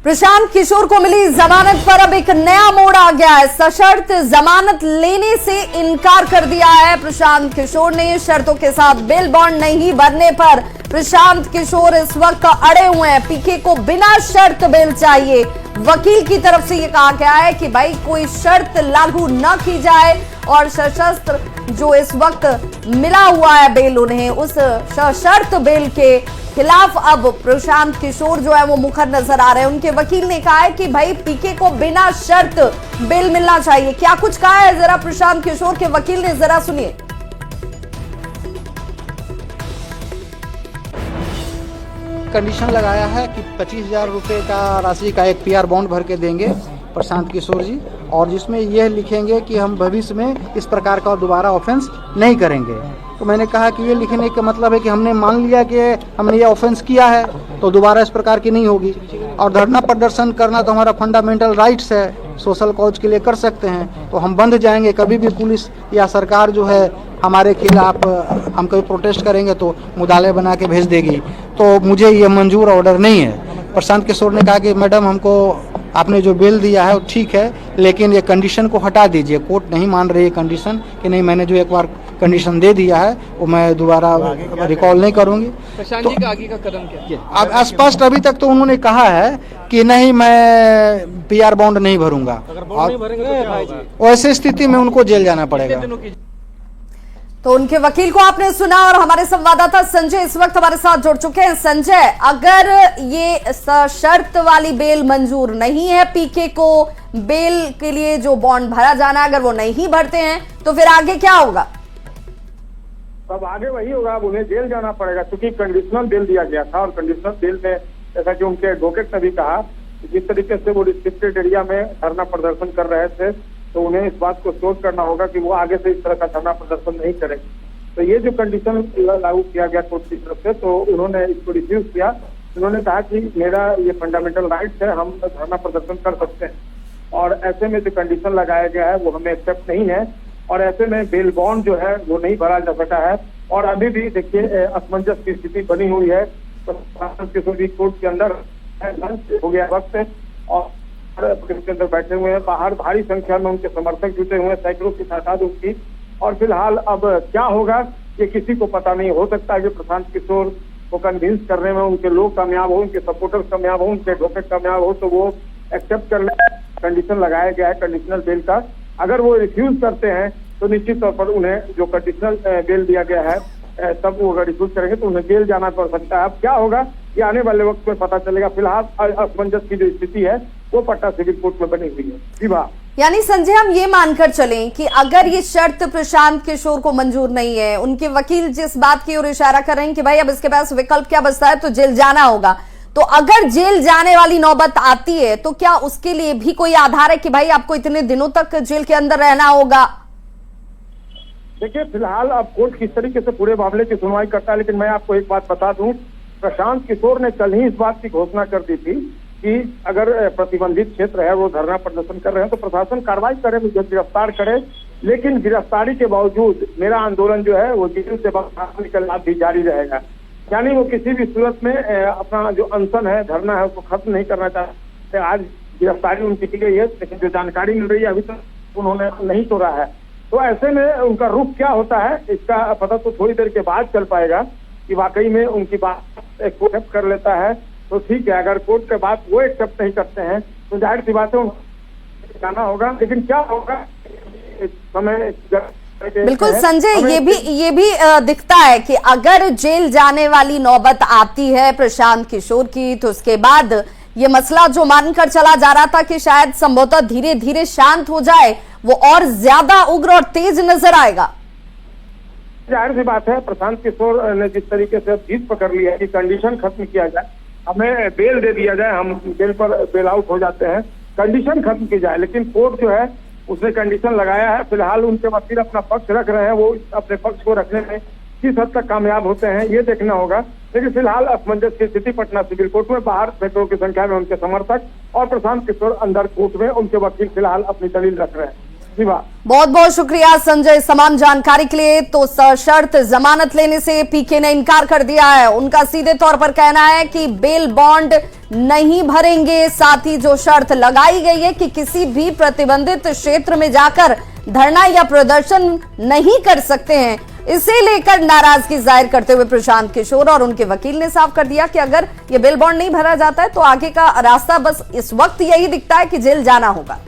प्रशांत किशोर को मिली जमानत पर अब एक नया मोड़ आ गया है। सशर्त जमानत लेने से इनकार कर दिया है प्रशांत किशोर ने। शर्तों के साथ बेल बॉन्ड नहीं भरने पर प्रशांत किशोर इस वक्त अड़े हुए हैं। पीके को बिना शर्त बेल चाहिए। वकील की तरफ से यह कहा गया है कि भाई कोई शर्त लागू न की जाए और सशस्त्र जो इस वक्त मिला हुआ है बेल उन्हें, उस सशर्त बेल के खिलाफ अब प्रशांत किशोर जो है वो मुखर नजर आ रहे हैं। उनके वकील ने कहा है कि भाई पीके को बिना शर्त बेल मिलना चाहिए। क्या कुछ कहा है जरा प्रशांत किशोर के वकील ने, जरा सुनिए। कंडीशन लगाया है कि 25,000 रुपये का राशि का एक पीआर बॉन्ड भर के देंगे प्रशांत किशोर जी, और जिसमें यह लिखेंगे कि हम भविष्य में इस प्रकार का दोबारा ऑफेंस नहीं करेंगे। तो मैंने कहा कि ये लिखने का मतलब है कि हमने मान लिया कि हमने ये ऑफेंस किया है तो दोबारा इस प्रकार की नहीं होगी। और धरना प्रदर्शन करना तो हमारा फंडामेंटल राइट्स है, सोशल कॉज के लिए कर सकते हैं। तो हम बंद जाएंगे, कभी भी पुलिस या सरकार जो है हमारे खिलाफ हम कभी प्रोटेस्ट करेंगे तो मुदाले बना के भेज देगी। तो मुझे ये मंजूर ऑर्डर नहीं है। प्रशांत किशोर ने कहा कि मैडम हमको आपने जो बेल दिया है वो ठीक है, लेकिन ये कंडीशन को हटा दीजिए। कोर्ट नहीं मान रही है कंडीशन कि नहीं, मैंने जो एक बार कंडीशन दे दिया है वो मैं दोबारा रिकॉल नहीं करूंगी। प्रशांत जी का आगे का कदम क्या? अब स्पष्ट अभी तक तो उन्होंने कहा है कि नहीं मैं पीआर बॉन्ड नहीं भरूंगा, और ऐसी स्थिति में उनको जेल जाना पड़ेगा। तो उनके वकील को आपने सुना और हमारे संवाददाता संजय इस वक्त हमारे साथ जुड़ चुके हैं। संजय, अगर ये शर्त वाली बेल मंजूर नहीं है, पीके को बेल के लिए जो बॉन्ड भरा जाना है अगर वो नहीं भरते हैं तो फिर आगे क्या होगा? अब आगे वही होगा, अब उन्हें जेल जाना पड़ेगा क्योंकि कंडीशनल बेल दिया गया था। और कंडीशनल बेल में जैसा कि उनके एडवोकेट ने भी कहा, जिस तरीके से वो रिस्ट्रिक्टेड एरिया में धरना प्रदर्शन कर रहे थे तो उन्हें इस बात को सोच करना होगा कि वो आगे से इस तरह का धरना प्रदर्शन नहीं करेंगे। तो ये जो कंडीशन लागू किया गया कोर्ट की तरफ से, तो उन्होंने इसको रिफ्यूज किया। उन्होंने कहा कि मेरा ये फंडामेंटल राइट है, हम धरना प्रदर्शन कर सकते हैं, और ऐसे में जो कंडीशन लगाया गया है वो हमें एक्सेप्ट नहीं है। और ऐसे में बेल बॉन्ड जो है वो नहीं भरा जा सका है। और अभी भी देखिए असमंजस की स्थिति बनी हुई है। तो किशोर जी कोर्ट के अंदर हो गया वक्त और के अंदर बैठे हुए हैं। बाहर भारी संख्या में उनके समर्थक जुटे हुए हैं, सैकड़ों की तादाद उनकी। और फिलहाल अब क्या होगा ये किसी को पता नहीं। हो सकता है कि प्रशांत किशोर को कन्विंस करने में उनके लोग कामयाब हो, उनके सपोर्टर्स कामयाब हो, उनके एडवोकेट कामयाब हो तो वो एक्सेप्ट कर ले। कंडीशन लगाया गया है कंडीशनल बेल का, अगर वो रिफ्यूज करते हैं तो निश्चित तौर पर उन्हें जो कंडीशनल बेल दिया गया है तब वो अगर रिफ्यूज करेंगे तो उन्हें जेल जाना पड़ सकता है। अब क्या होगा ये आने वाले वक्त में पता चलेगा। फिलहाल असमंजस की जो स्थिति है वो पटना सिविल कोर्ट में बनी हुई है। जी वाह। यानी संजय हम ये मानकर चलें कि अगर ये शर्त प्रशांत किशोर को मंजूर नहीं है, उनके वकील जिस बात की ओर इशारा कर रहे हैं कि भाई अब इसके पास विकल्प क्या बचता है तो जेल जाना होगा, तो अगर जेल जाने वाली नौबत आती है तो क्या उसके लिए भी कोई आधार है कि भाई आपको इतने दिनों तक जेल के अंदर रहना होगा? देखिए फिलहाल अब कोर्ट किस तरीके से पूरे मामले की सुनवाई करता है, लेकिन मैं आपको एक बात बता दूं, प्रशांत किशोर ने कल ही इस बात की घोषणा कर दी थी कि अगर प्रतिबंधित क्षेत्र है वो धरना प्रदर्शन कर रहे हैं तो प्रशासन कार्रवाई करे, मुझे गिरफ्तार करे। लेकिन गिरफ्तारी के बावजूद मेरा आंदोलन जो है वो जेल से बाहर निकलना भी जारी रहेगा। यानी वो किसी भी सूरत में अपना जो अनशन है, धरना है, उसको खत्म नहीं करना चाहते। आज गिरफ्तारी उनकी की गई है, लेकिन जो जानकारी मिल रही है अभी तक उन्होंने नहीं तोड़ा है। तो ऐसे में उनका रुख क्या होता है इसका पता तो थोड़ी देर के बाद चल पाएगा कि वाकई में उनकी बात एक्सेप्ट कर लेता है तो ठीक है। अगर कोर्ट के बाद वो एक्सेप्ट नहीं करते हैं तो जाहिर सी बात है जाना होगा। लेकिन क्या होगा समय बिल्कुल संजय, ये भी दिखता है कि अगर जेल जाने वाली नौबत आती है प्रशांत किशोर की तो उसके बाद ये मसला जो मानकर चला जा रहा था कि शायद संभवतः धीरे धीरे शांत हो जाए, वो और ज्यादा उग्र और तेज नजर आएगा। जाहिर सी बात है प्रशांत किशोर ने जिस तरीके से जीत पकड़ ली है कि कंडीशन खत्म किया जाए, हमें बेल दे दिया जाए, हम बेल पर बेल आउट हो जाते हैं, कंडीशन खत्म की जाए। लेकिन कोर्ट जो है उसने कंडीशन लगाया है। फिलहाल उनके वकील अपना पक्ष रख रहे हैं, वो अपने पक्ष को रखने में किस हद तक कामयाब होते हैं ये देखना होगा। लेकिन फिलहाल असमंजस की स्थिति पटना सिविल कोर्ट में, बाहर सैकड़ों की संख्या में उनके समर्थक और प्रशांत किशोर अंदर कोर्ट में, उनके वकील फिलहाल अपनी दलील रख रहे हैं। जी बात। बहुत बहुत शुक्रिया संजय इस तमाम जानकारी के लिए। तो सशर्त जमानत लेने से पीके ने इनकार कर दिया है। उनका सीधे तौर पर कहना है कि बेल बॉन्ड नहीं भरेंगे। साथ ही जो शर्त लगाई गई है कि किसी भी प्रतिबंधित क्षेत्र में जाकर धरना या प्रदर्शन नहीं कर सकते हैं, इसे लेकर नाराजगी जाहिर करते हुए प्रशांत किशोर और उनके वकील ने साफ कर दिया कि अगर ये बेल बॉन्ड नहीं भरा जाता है तो आगे का रास्ता बस इस वक्त यही दिखता है कि जेल जाना होगा।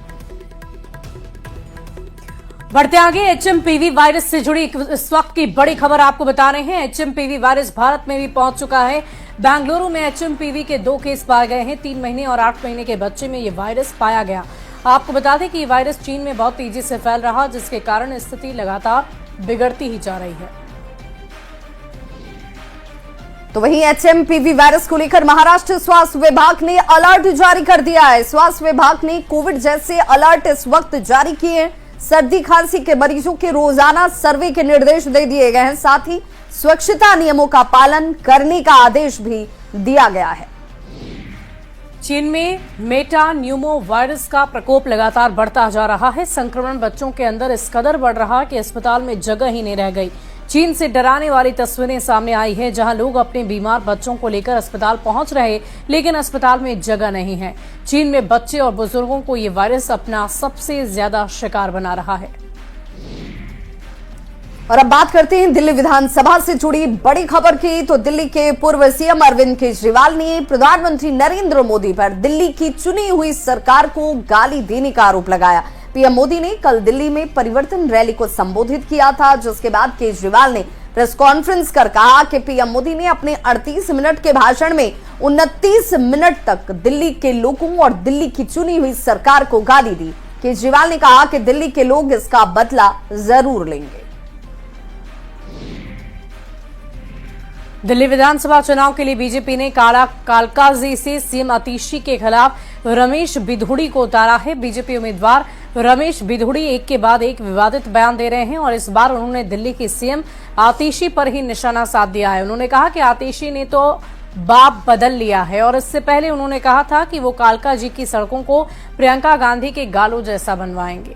बढ़ते आगे, एचएमपीवी वायरस से जुड़ी इस वक्त की बड़ी खबर आपको बता रहे हैं। एचएमपीवी वायरस भारत में भी पहुंच चुका है। बेंगलुरु में एचएमपीवी के 2 केस पाए गए हैं। 3 महीने और 8 महीने के बच्चे में यह वायरस पाया गया। आपको बता दें कि ये वायरस चीन में बहुत तेजी से फैल रहा, जिसके कारण स्थिति लगातार बिगड़ती ही जा रही है। तो वहीं एचएमपीवी वायरस को लेकर महाराष्ट्र स्वास्थ्य विभाग ने अलर्ट जारी कर दिया है। स्वास्थ्य विभाग ने कोविड जैसे अलर्ट इस वक्त जारी किए हैं। सर्दी खांसी के मरीजों के रोजाना सर्वे के निर्देश दे दिए गए हैं। साथ ही स्वच्छता नियमों का पालन करने का आदेश भी दिया गया है। चीन में मेटा न्यूमो वायरस का प्रकोप लगातार बढ़ता जा रहा है। संक्रमण बच्चों के अंदर इस कदर बढ़ रहा कि अस्पताल में जगह ही नहीं रह गई। चीन से डराने वाली तस्वीरें सामने आई है, जहां लोग अपने बीमार बच्चों को लेकर अस्पताल पहुंच रहे, लेकिन अस्पताल में जगह नहीं है। चीन में बच्चे और बुजुर्गों को ये वायरस अपना सबसे ज्यादा शिकार बना रहा है। और अब बात करते हैं दिल्ली विधानसभा से जुड़ी बड़ी खबर की। तो दिल्ली के पूर्व सीएम अरविंद केजरीवाल ने प्रधानमंत्री नरेंद्र मोदी पर दिल्ली की चुनी हुई सरकार को गाली देने का आरोप लगाया। पीएम मोदी ने कल दिल्ली में परिवर्तन रैली को संबोधित किया था, जिसके बाद केजरीवाल ने प्रेस कॉन्फ्रेंस कर कहा कि पीएम मोदी ने अपने 38 मिनट के भाषण में 29 मिनट तक दिल्ली के लोगों और दिल्ली की चुनी हुई सरकार को गाली दी। केजरीवाल ने कहा कि दिल्ली के लोग इसका बदला जरूर लेंगे। दिल्ली विधानसभा चुनाव के लिए बीजेपी ने कालकाजी से सीएम आतिशी के खिलाफ रमेश बिधूड़ी को उतारा है। बीजेपी उम्मीदवार रमेश बिधूड़ी एक के बाद एक विवादित बयान दे रहे हैं और इस बार उन्होंने दिल्ली की सीएम आतिशी पर ही निशाना साध दिया है। उन्होंने कहा कि आतिशी ने तो बाप बदल लिया है और इससे पहले उन्होंने कहा था कि वो कालका जी की सड़कों को प्रियंका गांधी के गालों जैसा बनवाएंगे।